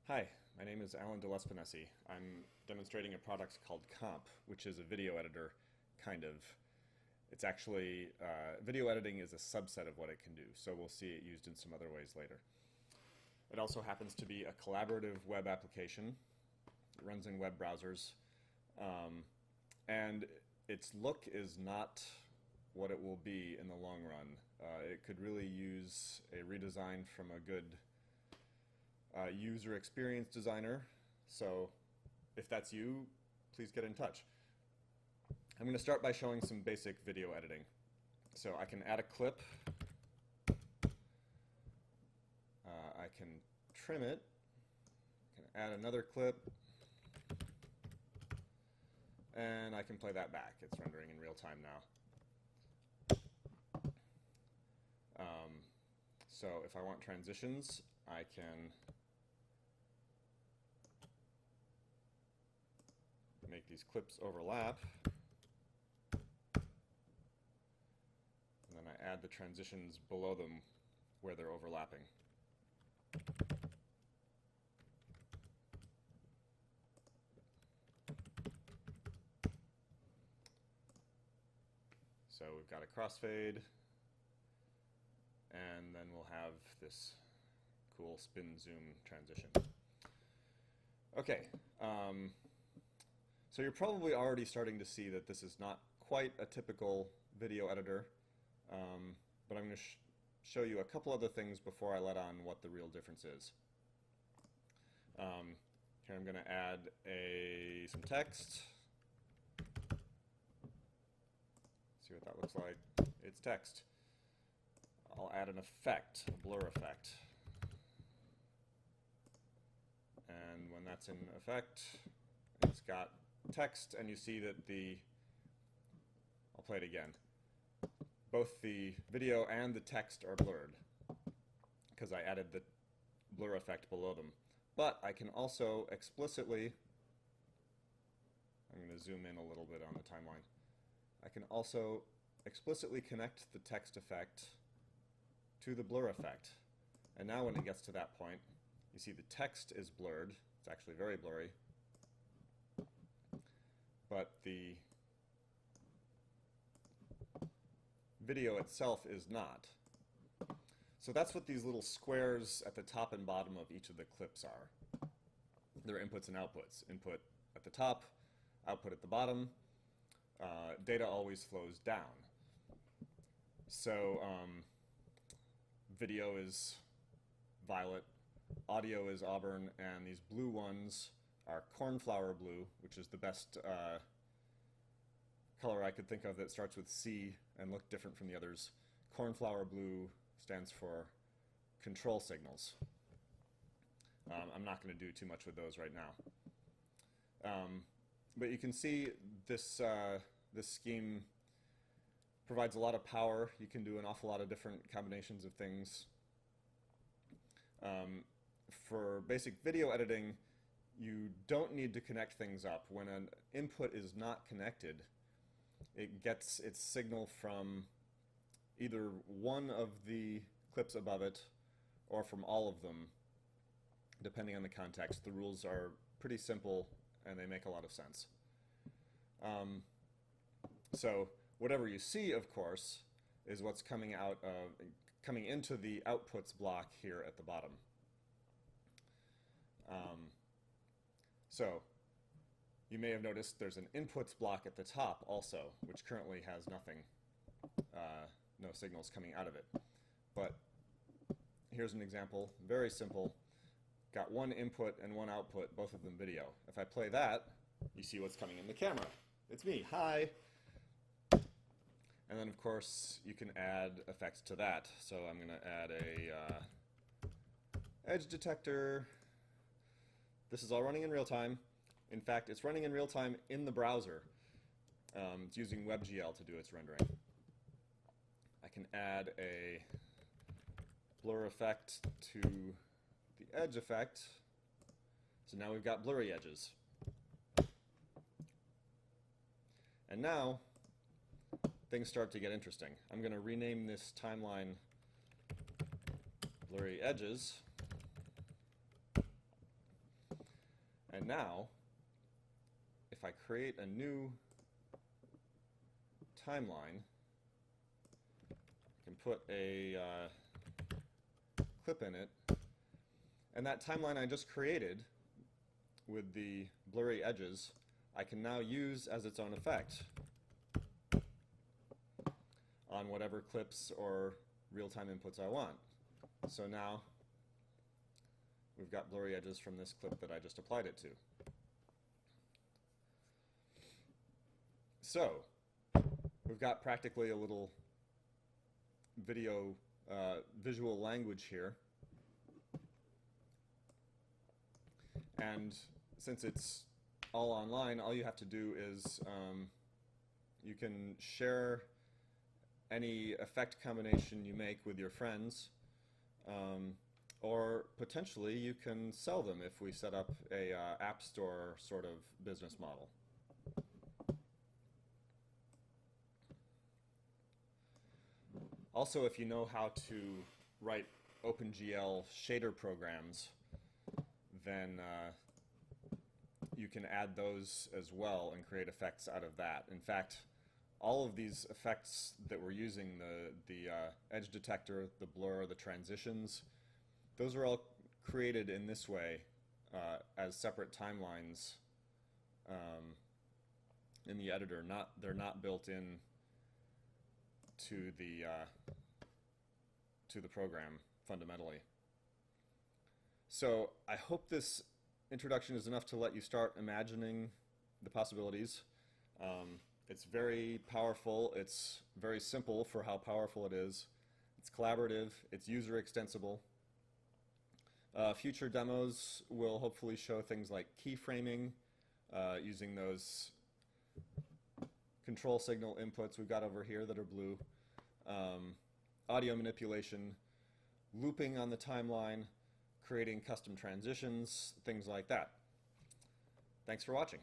Hi, my name is Alan DeLespinesi. I'm demonstrating a product called Comp, which is a video editor, kind of. It's actually, video editing is a subset of what it can do, so we'll see it used in some other ways later. It also happens to be a collaborative web application. It runs in web browsers. And its look is not what it will be in the long run. It could really use a redesign from a good user experience designer. So if that's you, please get in touch. I'm going to start by showing some basic video editing. So I can add a clip. I can trim it. I can add another clip. And I can play that back. It's rendering in real time now. So if I want transitions, I can make these clips overlap. And then I add the transitions below them where they're overlapping. So we've got a crossfade, and then we'll have this cool spin zoom transition. Okay, so you're probably already starting to see that this is not quite a typical video editor, but I'm going to show you a couple other things before I let on what the real difference is. Here I'm going to add some text. See what that looks like. It's text. I'll add an effect, a blur effect. And when that's in effect, it's got text, and you see that I'll play it again. Both the video and the text are blurred because I added the blur effect below them. But I can also explicitly, I'm going to zoom in a little bit on the timeline. I can also explicitly connect the text effect to the blur effect. And now when it gets to that point, you see the text is blurred. It's actually very blurry. But the video itself is not. So that's what these little squares at the top and bottom of each of the clips are. They're inputs and outputs. Input at the top, output at the bottom. Data always flows down. So video is violet, audio is auburn, and these blue ones are cornflower blue, which is the best color I could think of that starts with C and look different from the others. Cornflower blue stands for control signals. I'm not going to do too much with those right now. But you can see this, this scheme provides a lot of power. You can do an awful lot of different combinations of things. For basic video editing, you don't need to connect things up. When an input is not connected, it gets its signal from either one of the clips above it or from all of them, depending on the context. The rules are pretty simple and they make a lot of sense. So whatever you see, of course, is what's coming into the outputs block here at the bottom. So you may have noticed there's an inputs block at the top also, which currently has nothing, no signals coming out of it. But here's an example, very simple. Got one input and one output, both of them video. If I play that, you see what's coming in the camera. It's me, hi! And then of course you can add effects to that. So I'm going to add a edge detector. This is all running in real time. In fact, it's running in real time in the browser. It's using WebGL to do its rendering. I can add a blur effect to the edge effect. So now we've got blurry edges. And now things start to get interesting. I'm going to rename this timeline blurry edges. now, if I create a new timeline, I can put a clip in it, and that timeline I just created with the blurry edges, I can now use as its own effect on whatever clips or real-time inputs I want. So now we've got blurry edges from this clip that I just applied it to. So we've got practically a little visual language here. And since it's all online, all you have to do is you can share any effect combination you make with your friends, or potentially you can sell them if we set up a app store sort of business model. Also, if you know how to write OpenGL shader programs, then you can add those as well and create effects out of that. In fact, all of these effects that we're using, the edge detector, the blur, the transitions, those are all created in this way as separate timelines in the editor. They're not built in to the program fundamentally. So I hope this introduction is enough to let you start imagining the possibilities. It's very powerful. It's very simple for how powerful it is. It's collaborative. It's user extensible. Future demos will hopefully show things like keyframing, using those control signal inputs we've got over here that are blue, audio manipulation, looping on the timeline, creating custom transitions, things like that. Thanks for watching.